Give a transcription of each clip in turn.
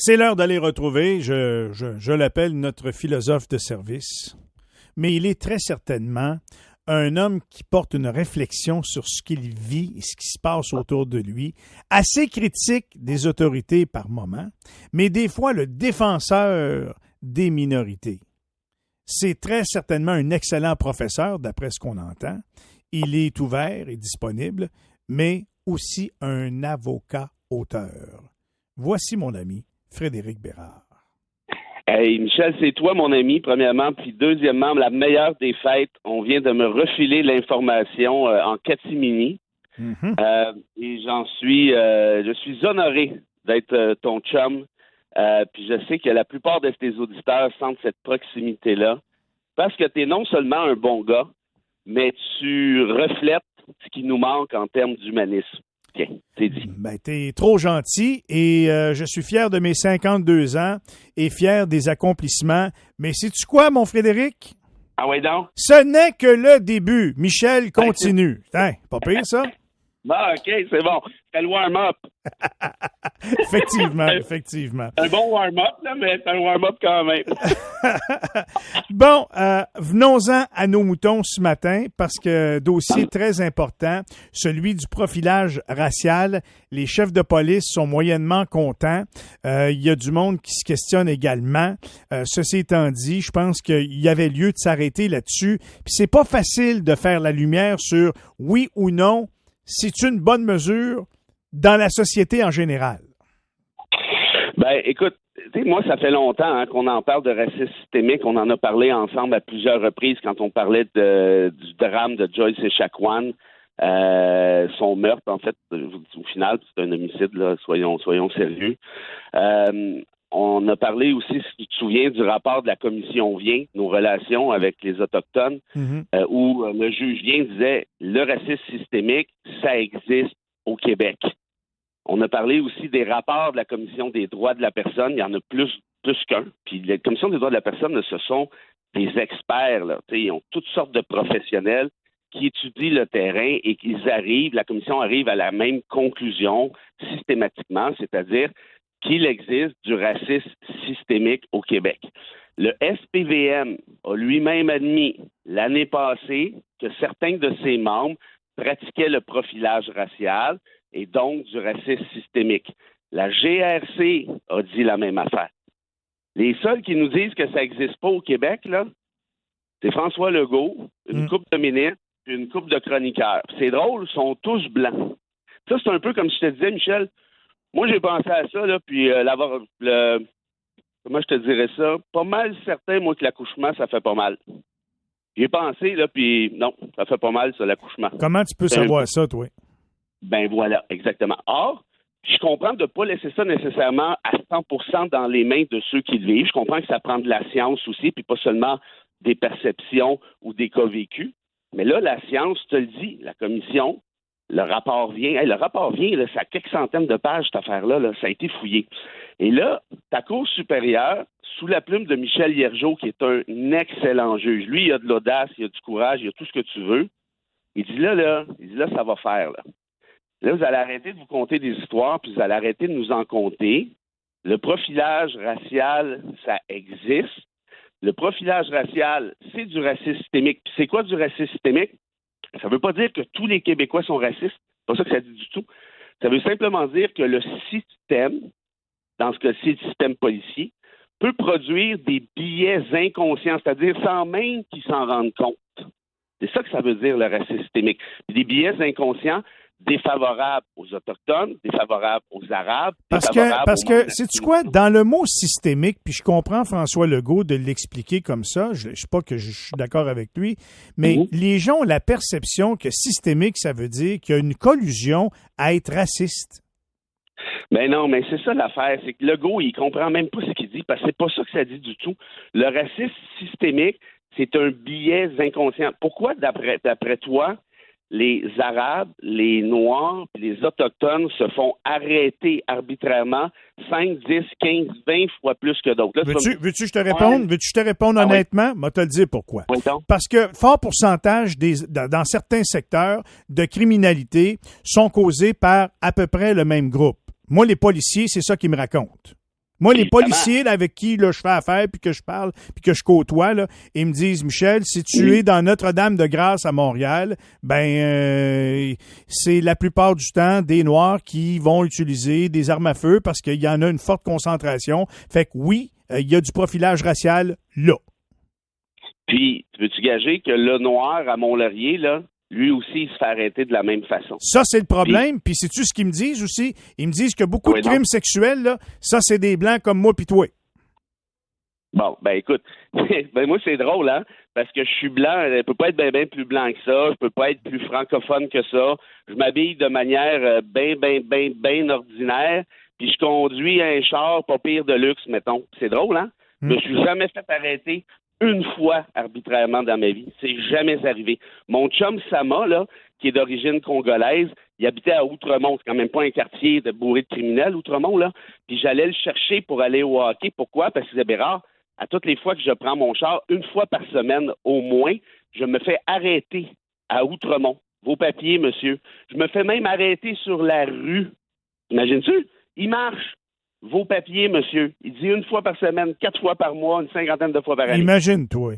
C'est l'heure d'aller retrouver, je l'appelle notre philosophe de service, mais il est très certainement un homme qui porte une réflexion sur ce qu'il vit et ce qui se passe autour de lui, assez critique des autorités par moments, mais des fois le défenseur des minorités. C'est très certainement un excellent professeur, d'après ce qu'on entend. Il est ouvert et disponible, mais aussi un avocat-auteur. Voici mon ami, Frédéric Bérard. Hey, Michel, c'est toi, mon ami, premièrement. Puis deuxièmement, la meilleure des fêtes, on vient de me refiler l'information en catimini. Mm-hmm. Et je suis honoré d'être ton chum. Puis je sais que la plupart de tes auditeurs sentent cette proximité-là. Parce que tu es non seulement un bon gars, mais tu reflètes ce qui nous manque en termes d'humanisme. Tiens, c'est dit. Ben, t'es trop gentil et je suis fier de mes 52 ans et fier des accomplissements. Mais sais-tu quoi, mon Frédéric? Ah ouais donc? Ce n'est que le début. Michel, continue. Hein, pas pire, ça? Bon, OK, c'est bon. C'est le warm-up. Effectivement. Un bon warm-up, là, mais c'est un warm-up quand même. Bon, venons-en à nos moutons ce matin, parce que dossier très important, celui du profilage racial. Les chefs de police sont moyennement contents. Il y a du monde qui se questionne également. Ceci étant dit, je pense qu'il y avait lieu de s'arrêter là-dessus. Puis c'est pas facile de faire la lumière sur oui ou non, c'est une bonne mesure dans la société en général. Ben, écoute, moi, ça fait longtemps qu'on en parle de racisme systémique. On en a parlé ensemble à plusieurs reprises quand on parlait du drame de Joyce Echaquan. Son meurtre, en fait, au final, c'est un homicide, là, soyons sérieux. On a parlé aussi, si tu te souviens, du rapport de la commission Vien, nos relations avec les Autochtones, où le juge Vien disait le racisme systémique, ça existe au Québec. On a parlé aussi des rapports de la Commission des droits de la personne. Il y en a plus qu'un. Puis la Commission des droits de la personne, ce sont des experts. Là. Ils ont toutes sortes de professionnels qui étudient le terrain et la Commission arrive à la même conclusion systématiquement, c'est-à-dire qu'il existe du racisme systémique au Québec. Le SPVM a lui-même admis l'année passée que certains de ses membres pratiquaient le profilage racial et donc du racisme systémique. La GRC a dit la même affaire. Les seuls qui nous disent que ça n'existe pas au Québec, là, c'est François Legault, une couple de ministres, puis une couple de chroniqueurs. C'est drôle, ils sont tous blancs. Ça, c'est un peu comme je te disais, Michel. Moi, j'ai pensé à ça, là, puis comment je te dirais ça? Pas mal certain, moi, que l'accouchement, ça fait pas mal. J'ai pensé, là, puis non, ça fait pas mal, ça, l'accouchement. Comment tu peux savoir ça, toi? Ben voilà, exactement. Or, je comprends de ne pas laisser ça nécessairement à 100% dans les mains de ceux qui le vivent. Je comprends que ça prend de la science aussi, puis pas seulement des perceptions ou des cas vécus. Mais là, la science te le dit, la commission, le rapport vient, là, ça a quelques centaines de pages, cette affaire-là, là, ça a été fouillé. Et là, ta Cour supérieure, sous la plume de Michel Hiergeau, qui est un excellent juge, lui, il a de l'audace, il a du courage, il a tout ce que tu veux, il dit là, ça va faire, là. Là, vous allez arrêter de vous conter des histoires, puis vous allez arrêter de nous en conter. Le profilage racial, ça existe. Le profilage racial, c'est du racisme systémique. Puis c'est quoi du racisme systémique? Ça ne veut pas dire que tous les Québécois sont racistes. C'est pas ça que ça dit du tout. Ça veut simplement dire que le système, dans ce cas-ci, le système policier, peut produire des biais inconscients, c'est-à-dire sans même qu'ils s'en rendent compte. C'est ça que ça veut dire, le racisme systémique. Des biais inconscients défavorables aux Autochtones, défavorables aux Arabes, parce que sais-tu quoi? Dans le mot systémique, puis je comprends François Legault de l'expliquer comme ça, je ne sais pas que je suis d'accord avec lui, mais les gens ont la perception que systémique, ça veut dire qu'il y a une collusion à être raciste. Ben non, mais c'est ça l'affaire, c'est que Legault, il comprend même pas ce qu'il dit, parce que c'est pas ça que ça dit du tout. Le racisme systémique, c'est un biais inconscient. Pourquoi, d'après toi, les Arabes, les Noirs et les Autochtones se font arrêter arbitrairement 5, 10, 15, 20 fois plus que d'autres? Là, veux-tu que je te réponde? Veux-tu que je te réponde honnêtement? Je vais te le dire pourquoi. Oui, parce que fort pourcentage dans certains secteurs de criminalité sont causés par à peu près le même groupe. Moi, les policiers, c'est ça qu'ils me racontent. Moi, les Évidemment. policiers là, avec qui là, je fais affaire, puis que je parle, puis que je côtoie, là, ils me disent, Michel, si tu es dans Notre-Dame-de-Grâce à Montréal, c'est la plupart du temps des Noirs qui vont utiliser des armes à feu parce qu'il y en a une forte concentration. Fait que oui, il y a du profilage racial là. Puis, veux-tu gager que le noir à Mont-Laurier, là, lui aussi, il se fait arrêter de la même façon. Ça, c'est le problème. Puis, sais-tu ce qu'ils me disent aussi? Ils me disent que beaucoup de crimes sexuels, là, ça, c'est des Blancs comme moi pis toi. Bon, ben écoute, moi, c'est drôle, hein? Parce que je suis blanc, je peux pas être bien plus blanc que ça, je peux pas être plus francophone que ça. Je m'habille de manière bien ordinaire, puis je conduis un char pas pire de luxe, mettons. C'est drôle, hein? Je me suis jamais fait arrêter une fois arbitrairement dans ma vie. C'est jamais arrivé. Mon chum Sama, là, qui est d'origine congolaise, il habitait à Outremont. C'est quand même pas un quartier de bourré de criminels, Outremont, là. Puis j'allais le chercher pour aller au hockey. Pourquoi? Parce que c'est Bérard. À toutes les fois que je prends mon char, une fois par semaine au moins, je me fais arrêter à Outremont. Vos papiers, monsieur. Je me fais même arrêter sur la rue. Imagines-tu? Il marche. Vos papiers, monsieur. Il dit une fois par semaine, 4 fois par mois, une 50aine de fois par année. Imagine-toi.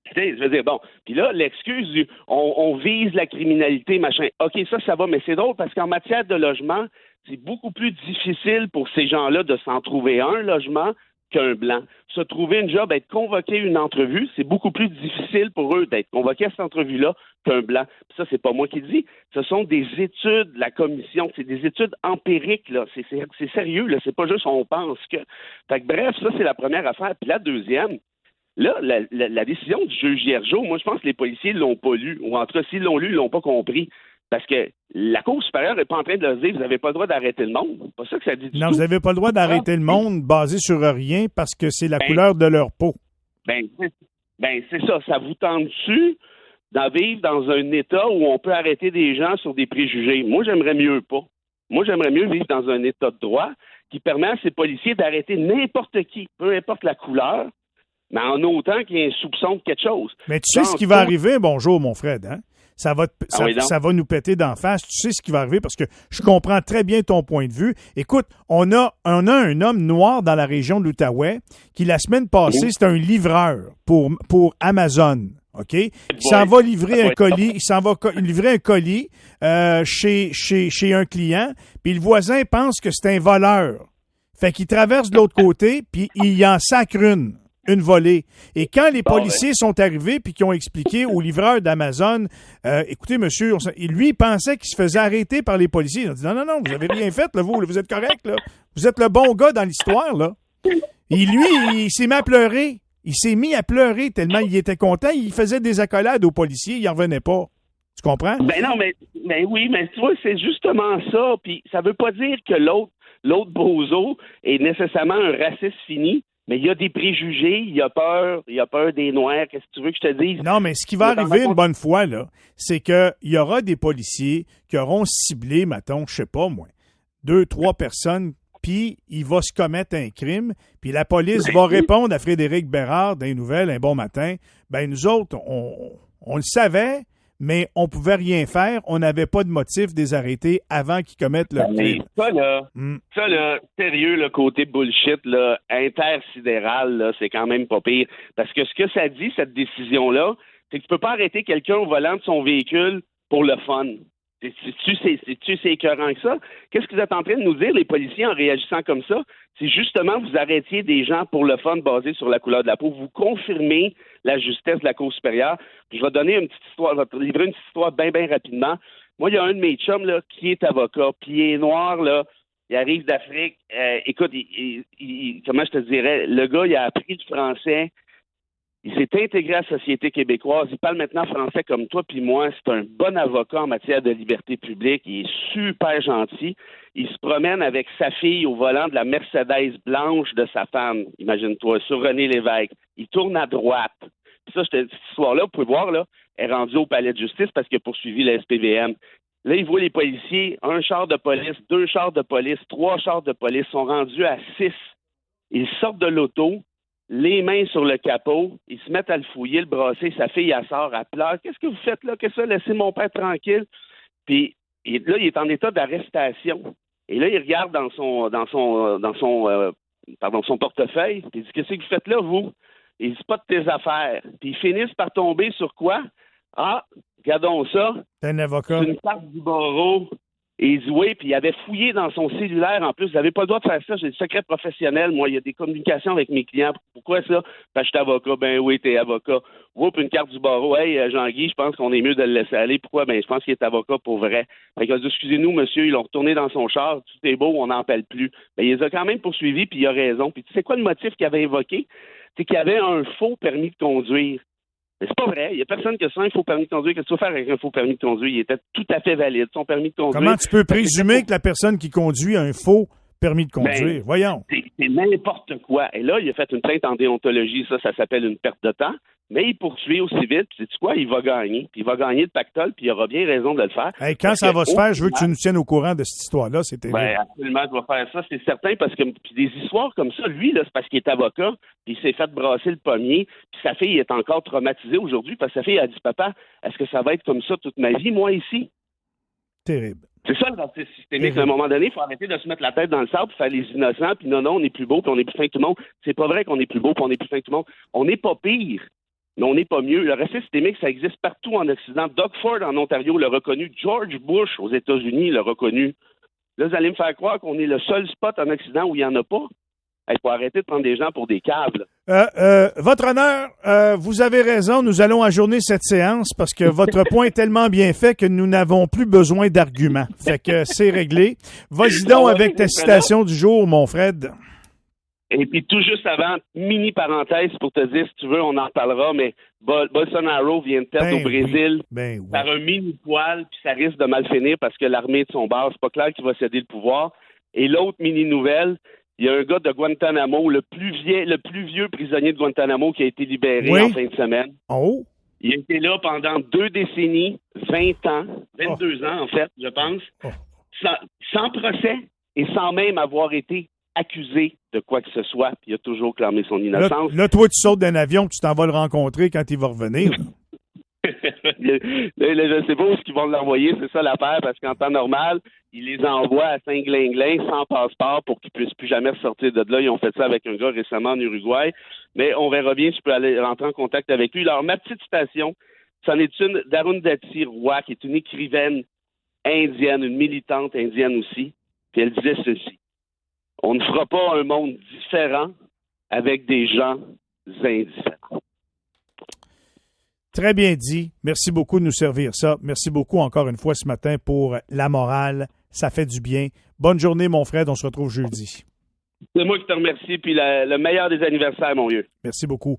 Tu sais, je veux dire, bon. Puis là, l'excuse du on vise la criminalité, machin. OK, ça va, mais c'est drôle parce qu'en matière de logement, c'est beaucoup plus difficile pour ces gens-là de s'en trouver un logement qu'un blanc. Se trouver une job, être convoqué à une entrevue, c'est beaucoup plus difficile pour eux d'être convoqués à cette entrevue-là qu'un blanc. Puis ça, c'est pas moi qui le dis. Ce sont des études de la commission. C'est des études empiriques, là. C'est sérieux, là. C'est pas juste on pense que. Fait que bref, ça, c'est la première affaire. Puis la deuxième, là, la décision du juge Hiergeau, moi, je pense que les policiers ne l'ont pas lu. Ou en tout cas, s'ils l'ont lu, ils l'ont pas compris. Parce que la Cour supérieure n'est pas en train de leur dire vous n'avez pas le droit d'arrêter le monde. C'est pas ça que ça dit du tout. Non, vous n'avez pas le droit d'arrêter le monde basé sur rien parce que c'est la couleur de leur peau. C'est ça. Ça vous tente-tu d'en vivre dans un État où on peut arrêter des gens sur des préjugés? Moi, j'aimerais mieux pas. Moi, j'aimerais mieux vivre dans un État de droit qui permet à ces policiers d'arrêter n'importe qui, peu importe la couleur, mais en autant qu'il y ait un soupçon de quelque chose. Mais tu sais ce qui va arriver, bonjour mon Fred, hein? Ça va nous péter d'en face. Tu sais ce qui va arriver parce que je comprends très bien ton point de vue. Écoute, on a un homme noir dans la région de l'Outaouais qui, la semaine passée, c'est un livreur pour Amazon. OK? Il s'en va livrer un colis. Il s'en va livrer un colis chez un client. Puis le voisin pense que c'est un voleur. Fait qu'il traverse de l'autre côté, puis il y en sacre une volée. Et quand les policiers sont arrivés puis qui ont expliqué au livreur d'Amazon, écoutez, monsieur, lui, il pensait qu'il se faisait arrêter par les policiers. Il a dit, non, vous avez rien fait, là, vous êtes correct, là. Vous êtes le bon gars dans l'histoire, là. Et lui, il s'est mis à pleurer. Il s'est mis à pleurer tellement il était content. Il faisait des accolades aux policiers, il n'en revenait pas. Tu comprends? Ben non, mais oui, mais tu vois, c'est justement ça. Puis ça veut pas dire que l'autre bozo est nécessairement un raciste fini. Mais il y a des préjugés, il y a peur des Noirs. Qu'est-ce que tu veux que je te dise? Non, mais ce qui va arriver une bonne fois, là, c'est qu'il y aura des policiers qui auront ciblé, mettons, je sais pas moi, 2-3 personnes, puis il va se commettre un crime, puis la police va répondre à Frédéric Bérard dans les nouvelles un bon matin. Ben nous autres, on le savait, mais on pouvait rien faire. On n'avait pas de motif de les arrêter avant qu'ils commettent leur crime. Ça, là, sérieux, le côté bullshit, là, intersidéral, là, c'est quand même pas pire. Parce que ce que ça dit, cette décision-là, c'est que tu peux pas arrêter quelqu'un au volant de son véhicule pour le fun. C'est écœurant que ça. Qu'est-ce que vous êtes en train de nous dire, les policiers, en réagissant comme ça? C'est justement vous arrêtiez des gens pour le fun basé sur la couleur de la peau. Vous confirmez la justesse de la Cour supérieure. Puis je vais donner une petite histoire, je vais te livrer une petite histoire bien rapidement. Moi, il y a un de mes chums là, qui est avocat, puis il est noir, là. Il arrive d'Afrique. Écoute, comment je te dirais, le gars, il a appris du français. Il s'est intégré à la société québécoise. Il parle maintenant français comme toi puis moi. C'est un bon avocat en matière de liberté publique. Il est super gentil. Il se promène avec sa fille au volant de la Mercedes blanche de sa femme. Imagine-toi, sur René Lévesque. Il tourne à droite. Puis ça, cette histoire-là, vous pouvez voir, là, est rendue au palais de justice parce qu'il a poursuivi la SPVM. Là, il voit les policiers, 1 char de police, 2 chars de police, 3 chars de police, sont rendus à 6. Ils sortent de l'auto, les mains sur le capot, ils se mettent à le fouiller, le brasser, sa fille, elle sort, elle pleure. Qu'est-ce que vous faites là? Qu'est-ce que ça? Laissez mon père tranquille. Puis là, il est en état d'arrestation. Et là, il regarde dans son son portefeuille. Puis il dit, qu'est-ce que vous faites là, vous? Il dit, pas de tes affaires. Puis ils finissent par tomber sur quoi? Ah, regardons ça. T'es un avocat. C'est une carte du barreau. Et il dit oui, puis il avait fouillé dans son cellulaire. En plus, vous n'avez pas le droit de faire ça. J'ai le secret professionnel. Moi, il y a des communications avec mes clients. Pourquoi ça? Parce que je suis avocat. Ben oui, t'es avocat. Oups, une carte du barreau. Hey, Jean-Guy, je pense qu'on est mieux de le laisser aller. Pourquoi? Ben, je pense qu'il est avocat pour vrai. Fait qu'il a dit, excusez-nous, monsieur, ils l'ont retourné dans son char. Tout est beau, on n'en parle plus. Ben, il les a quand même poursuivis, puis il a raison. Puis tu sais quoi le motif qu'il avait évoqué? C'est qu'il y avait un faux permis de conduire. Mais c'est pas vrai. Il n'y a personne qui a ça, un faux permis de conduire. Qu'est-ce que tu vas faire avec un faux permis de conduire? Il était tout à fait valide, son permis de conduire. Comment tu peux présumer que la personne qui conduit a un faux permis de conduire? Voyons. C'est n'importe quoi. Et là, il a fait une plainte en déontologie. Ça s'appelle une perte de temps. Mais il poursuit au civil. Puis sais-tu quoi? Il va gagner. Puis il va gagner le pactole. Puis il aura bien raison de le faire. Hey, quand ça va se faire, je veux que tu nous tiennes au courant de cette histoire-là. C'était absolument, je vais faire ça, c'est certain. Parce que puis des histoires comme ça, lui, là, c'est parce qu'il est avocat. Puis il s'est fait brasser le pommier. Puis sa fille est encore traumatisée aujourd'hui. Parce que sa fille a dit, papa, est-ce que ça va être comme ça toute ma vie, moi, ici? Terrible. C'est ça le racisme systémique. À un moment donné, il faut arrêter de se mettre la tête dans le sable, faire les innocents, puis non, on est plus beau, puis on est plus fin que tout le monde. C'est pas vrai qu'on est plus beau, puis on est plus fin que tout le monde. On n'est pas pire, mais on n'est pas mieux. Le racisme systémique, ça existe partout en Occident. Doug Ford en Ontario l'a reconnu. George Bush aux États-Unis l'a reconnu. Là, vous allez me faire croire qu'on est le seul spot en Occident où il n'y en a pas. Il faut arrêter de prendre des gens pour des câbles. Votre honneur, vous avez raison, nous allons ajourner cette séance parce que votre point est tellement bien fait que nous n'avons plus besoin d'arguments. Fait que c'est réglé. Vas-y donc avec ta citation du jour, mon Fred. Et puis tout juste avant, mini parenthèse pour te dire, si tu veux, on en parlera, mais Bolsonaro vient de perdre au Brésil par un mini-poil, puis ça risque de mal finir parce que l'armée de son bord, c'est pas clair qu'il va céder le pouvoir. Et l'autre mini-nouvelle, il y a un gars de Guantanamo, le plus vieux prisonnier de Guantanamo qui a été libéré en fin de semaine. Oh! Il a été là pendant 2 décennies, 20 ans, 22 ans en fait, je pense, sans procès et sans même avoir été accusé de quoi que ce soit. Puis il a toujours clamé son innocence. Là, toi, tu sautes d'un avion, tu t'en vas le rencontrer quand il va revenir. Je sais pas où ils vont l'envoyer, c'est ça l'affaire, parce qu'en temps normal, ils les envoient à Saint-Glinglin sans passeport pour qu'ils puissent plus jamais sortir de là. Ils ont fait ça avec un gars récemment en Uruguay. Mais on verra bien si je peux aller rentrer en contact avec lui. Alors, ma petite citation, c'en est une d'Arundhati Roy, qui est une écrivaine indienne, une militante indienne aussi. Puis elle disait ceci: on ne fera pas un monde différent avec des gens indifférents. Très bien dit. Merci beaucoup de nous servir ça. Merci beaucoup encore une fois ce matin pour la morale. Ça fait du bien. Bonne journée, mon Fred. On se retrouve jeudi. C'est moi qui te remercie. Puis le meilleur des anniversaires, mon vieux. Merci beaucoup.